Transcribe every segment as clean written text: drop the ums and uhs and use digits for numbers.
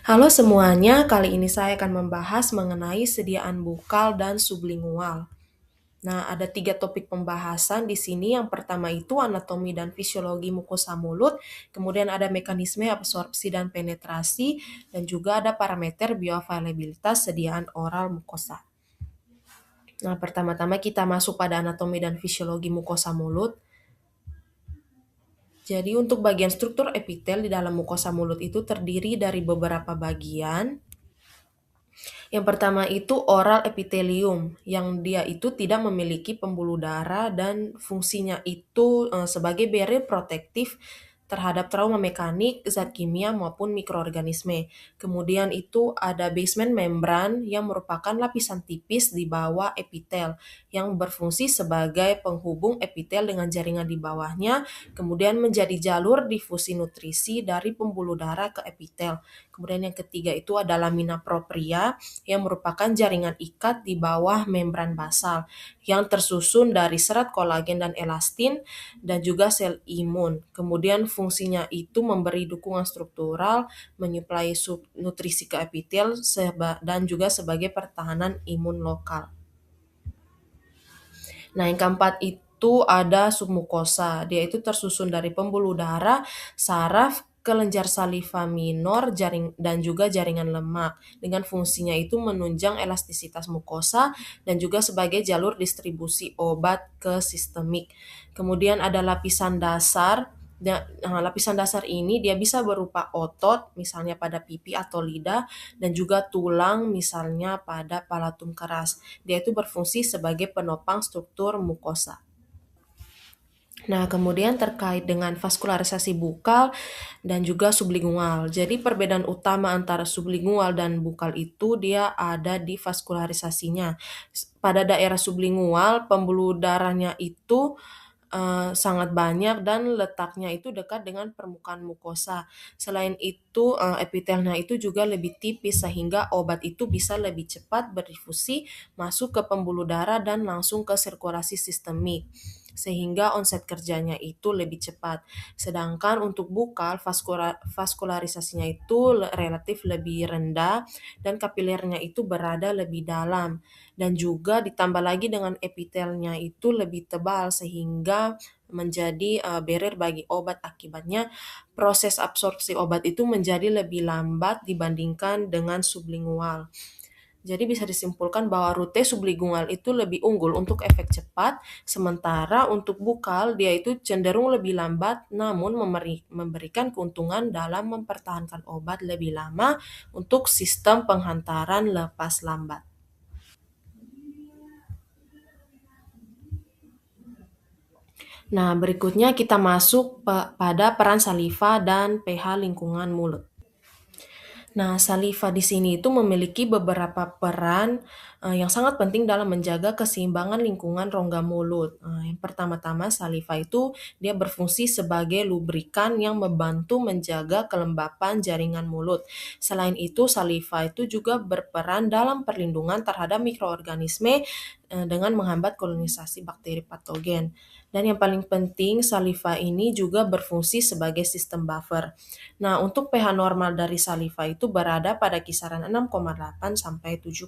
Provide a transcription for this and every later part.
Halo semuanya, kali ini saya akan membahas mengenai sediaan bukal dan sublingual. Nah, ada 3 topik pembahasan di sini. Yang pertama itu anatomi dan fisiologi mukosa mulut, kemudian ada mekanisme absorpsi dan penetrasi, dan juga ada parameter bioavailabilitas sediaan oral mukosa. Nah, pertama-tama kita masuk pada anatomi dan fisiologi mukosa mulut. Jadi untuk bagian struktur epitel di dalam mukosa mulut itu terdiri dari beberapa bagian. Yang pertama itu oral epithelium, yang dia itu tidak memiliki pembuluh darah dan fungsinya itu sebagai barrier protektif terhadap trauma mekanik, zat kimia maupun mikroorganisme. Kemudian itu ada basement membran yang merupakan lapisan tipis di bawah epitel yang berfungsi sebagai penghubung epitel dengan jaringan di bawahnya, kemudian menjadi jalur difusi nutrisi dari pembuluh darah ke epitel. Kemudian yang ketiga itu ada lamina propria yang merupakan jaringan ikat di bawah membran basal yang tersusun dari serat kolagen dan elastin dan juga sel imun. Kemudian fungsinya itu memberi dukungan struktural, menyuplai nutrisi ke epitel dan juga sebagai pertahanan imun lokal. Nah, yang keempat itu ada submukosa. Dia itu tersusun dari pembuluh darah, saraf, kelenjar saliva minor, dan juga jaringan lemak. Dengan fungsinya itu menunjang elastisitas mukosa dan juga sebagai jalur distribusi obat ke sistemik. Kemudian ada lapisan dasar. Nah, lapisan dasar ini dia bisa berupa otot, misalnya pada pipi atau lidah, dan juga tulang, misalnya pada palatum keras. Dia itu berfungsi sebagai penopang struktur mukosa. Nah, kemudian terkait dengan vaskularisasi bukal dan juga sublingual. Jadi perbedaan utama antara sublingual dan bukal itu dia ada di vaskularisasinya. Pada daerah sublingual, pembuluh darahnya itu sangat banyak dan letaknya itu dekat dengan permukaan mukosa. Selain itu, epitelnya itu juga lebih tipis sehingga obat itu bisa lebih cepat berdifusi masuk ke pembuluh darah dan langsung ke sirkulasi sistemik sehingga onset kerjanya itu lebih cepat. Sedangkan untuk bukal, vaskularisasinya itu relatif lebih rendah dan kapilernya itu berada lebih dalam. Dan juga ditambah lagi dengan epitelnya itu lebih tebal sehingga menjadi barrier bagi obat. Akibatnya proses absorpsi obat itu menjadi lebih lambat dibandingkan dengan sublingual. Jadi bisa disimpulkan bahwa rute sublingual itu lebih unggul untuk efek cepat, sementara untuk bukal dia itu cenderung lebih lambat namun memberikan keuntungan dalam mempertahankan obat lebih lama untuk sistem penghantaran lepas lambat. Nah, berikutnya kita masuk pada peran saliva dan pH lingkungan mulut. Nah, saliva di sini itu memiliki beberapa peran yang sangat penting dalam menjaga keseimbangan lingkungan rongga mulut. Yang pertama-tama saliva itu dia berfungsi sebagai lubrikan yang membantu menjaga kelembapan jaringan mulut. Selain itu, saliva itu juga berperan dalam perlindungan terhadap mikroorganisme dengan menghambat kolonisasi bakteri patogen. Dan yang paling penting, saliva ini juga berfungsi sebagai sistem buffer. Nah, untuk pH normal dari saliva itu berada pada kisaran 6,8 sampai 7,0.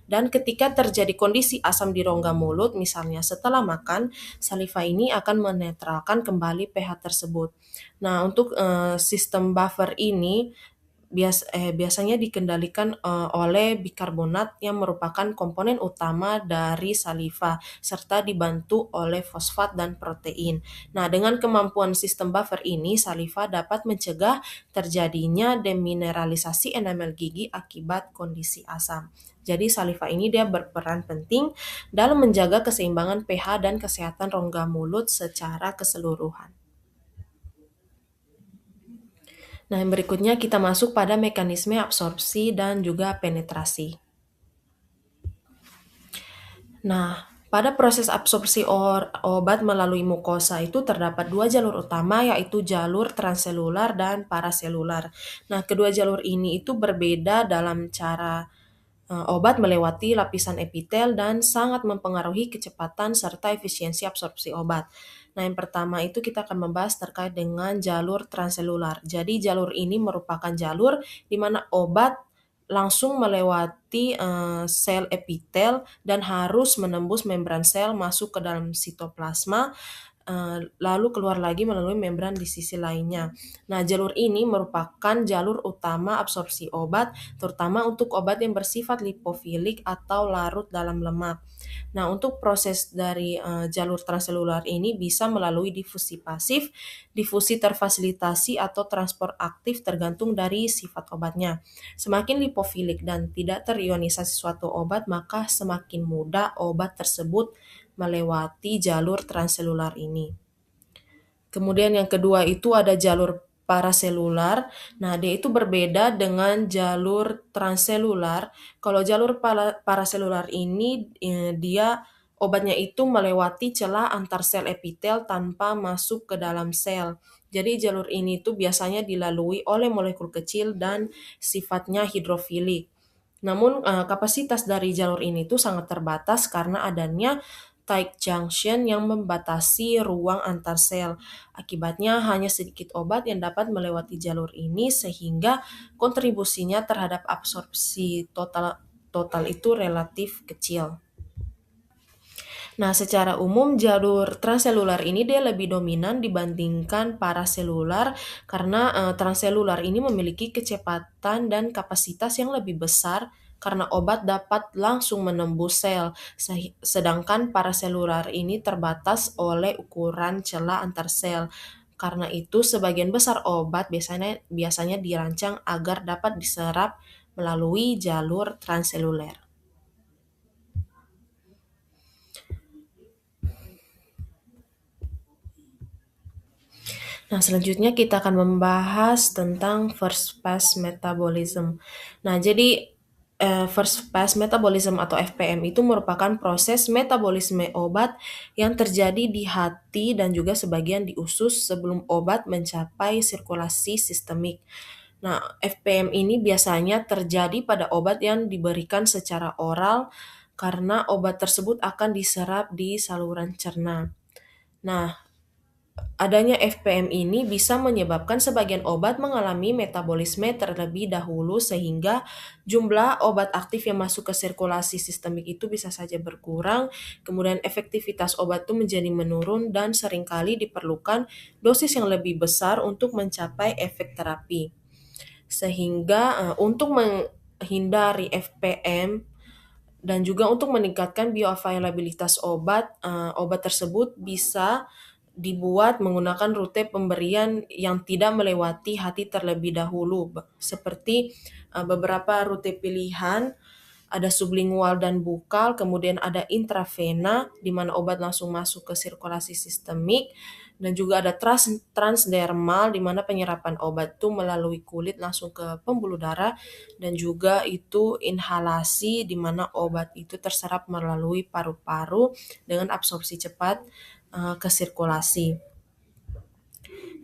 Dan ketika terjadi kondisi asam di rongga mulut, misalnya setelah makan, saliva ini akan menetralkan kembali pH tersebut. Nah, untuk sistem buffer ini biasanya dikendalikan oleh bikarbonat yang merupakan komponen utama dari saliva serta dibantu oleh fosfat dan protein. Nah, dengan kemampuan sistem buffer ini, saliva dapat mencegah terjadinya demineralisasi enamel gigi akibat kondisi asam. Jadi saliva ini dia berperan penting dalam menjaga keseimbangan pH dan kesehatan rongga mulut secara keseluruhan. Nah, yang berikutnya kita masuk pada mekanisme absorpsi dan juga penetrasi. Nah, pada proses absorpsi obat melalui mukosa itu terdapat 2 jalur utama, yaitu jalur transselular dan paraselular. Nah, kedua jalur ini itu berbeda dalam cara obat melewati lapisan epitel dan sangat mempengaruhi kecepatan serta efisiensi absorpsi obat. Nah, yang pertama itu kita akan membahas terkait dengan jalur transselular. Jadi jalur ini merupakan jalur di mana obat langsung melewati sel epitel dan harus menembus membran sel masuk ke dalam sitoplasma, lalu keluar lagi melalui membran di sisi lainnya. Nah, jalur ini merupakan jalur utama absorpsi obat, terutama untuk obat yang bersifat lipofilik atau larut dalam lemak. Nah, untuk proses dari jalur transselular ini bisa melalui difusi pasif, difusi terfasilitasi, atau transport aktif tergantung dari sifat obatnya. Semakin lipofilik dan tidak terionisasi suatu obat, maka semakin mudah obat tersebut melewati jalur transselular ini. Kemudian yang kedua itu ada jalur paraselular. Nah, dia itu berbeda dengan jalur transselular. Kalau jalur paraselular ini dia obatnya itu melewati celah antar sel epitel tanpa masuk ke dalam sel. Jadi jalur ini tuh biasanya dilalui oleh molekul kecil dan sifatnya hidrofilik. Namun kapasitas dari jalur ini tuh sangat terbatas karena adanya tight junction yang membatasi ruang antar sel. Akibatnya hanya sedikit obat yang dapat melewati jalur ini sehingga kontribusinya terhadap absorpsi total total itu relatif kecil. Nah, secara umum jalur transselular ini dia lebih dominan dibandingkan paraselular karena transselular ini memiliki kecepatan dan kapasitas yang lebih besar karena obat dapat langsung menembus sel, sedangkan paraselular ini terbatas oleh ukuran celah antar sel. Karena itu, sebagian besar obat biasanya dirancang agar dapat diserap melalui jalur transseluler. Nah, selanjutnya kita akan membahas tentang first pass metabolism. Nah, jadi first pass metabolism atau FPM itu merupakan proses metabolisme obat yang terjadi di hati dan juga sebagian di usus sebelum obat mencapai sirkulasi sistemik. Nah, FPM ini biasanya terjadi pada obat yang diberikan secara oral karena obat tersebut akan diserap di saluran cerna. Nah, adanya FPM ini bisa menyebabkan sebagian obat mengalami metabolisme terlebih dahulu sehingga jumlah obat aktif yang masuk ke sirkulasi sistemik itu bisa saja berkurang, kemudian efektivitas obat itu menjadi menurun dan seringkali diperlukan dosis yang lebih besar untuk mencapai efek terapi. Sehingga untuk menghindari FPM dan juga untuk meningkatkan bioavailabilitas obat, obat tersebut bisa dibuat menggunakan rute pemberian yang tidak melewati hati terlebih dahulu, seperti beberapa rute pilihan, ada sublingual dan bukal, kemudian ada intravena, di mana obat langsung masuk ke sirkulasi sistemik, dan juga ada transdermal, di mana penyerapan obat itu melalui kulit langsung ke pembuluh darah, dan juga itu inhalasi, di mana obat itu terserap melalui paru-paru dengan absorpsi cepat ke sirkulasi.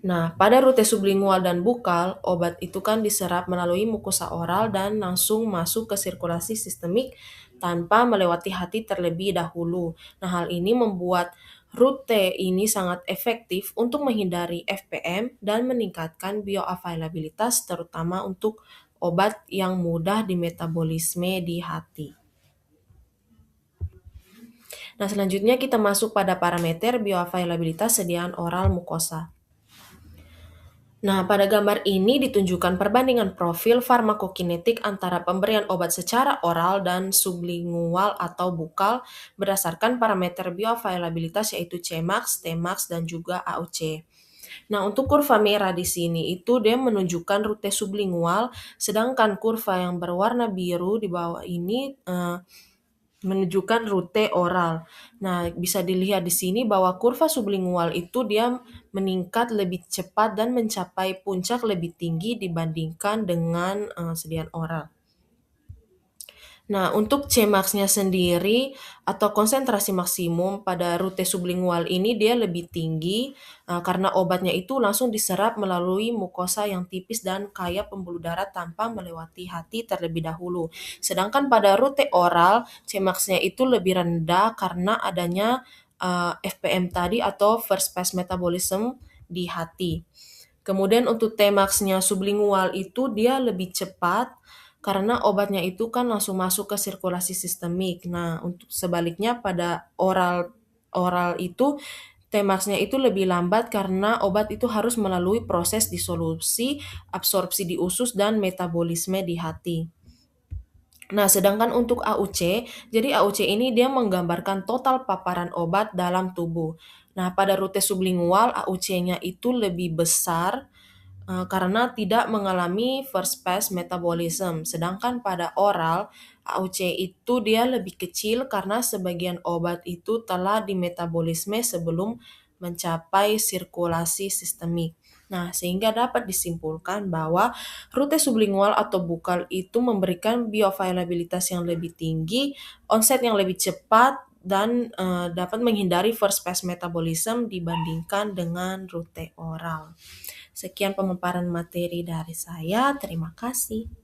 Nah, pada rute sublingual dan bukal, obat itu kan diserap melalui mukosa oral dan langsung masuk ke sirkulasi sistemik tanpa melewati hati terlebih dahulu. Nah, hal ini membuat rute ini sangat efektif untuk menghindari FPM dan meningkatkan bioavailabilitas terutama untuk obat yang mudah dimetabolisme di hati. Nah, selanjutnya kita masuk pada parameter bioavailabilitas sediaan oral mukosa. Nah, pada gambar ini ditunjukkan perbandingan profil farmakokinetik antara pemberian obat secara oral dan sublingual atau bukal berdasarkan parameter bioavailabilitas yaitu Cmax, Tmax, dan juga AUC. Nah, untuk kurva merah di sini itu dia menunjukkan rute sublingual, sedangkan kurva yang berwarna biru di bawah ini menunjukkan rute oral. Nah, bisa dilihat di sini bahwa kurva sublingual itu dia meningkat lebih cepat dan mencapai puncak lebih tinggi dibandingkan dengan sediaan oral. Nah, untuk Cmax-nya sendiri atau konsentrasi maksimum pada rute sublingual ini dia lebih tinggi karena obatnya itu langsung diserap melalui mukosa yang tipis dan kaya pembuluh darah tanpa melewati hati terlebih dahulu. Sedangkan pada rute oral, Cmax-nya itu lebih rendah karena adanya FPM tadi atau first pass metabolism di hati. Kemudian untuk Tmax-nya sublingual itu dia lebih cepat karena obatnya itu kan langsung masuk ke sirkulasi sistemik. Nah, untuk sebaliknya pada oral oral itu Tmax-nya itu lebih lambat karena obat itu harus melalui proses disolusi, absorpsi di usus dan metabolisme di hati. Nah, sedangkan untuk AUC, jadi AUC ini dia menggambarkan total paparan obat dalam tubuh. Nah, pada rute sublingual AUC-nya itu lebih besar karena tidak mengalami first pass metabolism. Sedangkan pada oral, AUC itu dia lebih kecil karena sebagian obat itu telah dimetabolisme sebelum mencapai sirkulasi sistemik. Nah, sehingga dapat disimpulkan bahwa rute sublingual atau bukal itu memberikan bioavailabilitas yang lebih tinggi, onset yang lebih cepat, dan dapat menghindari first pass metabolism dibandingkan dengan rute oral. Sekian pemaparan materi dari saya. Terima kasih.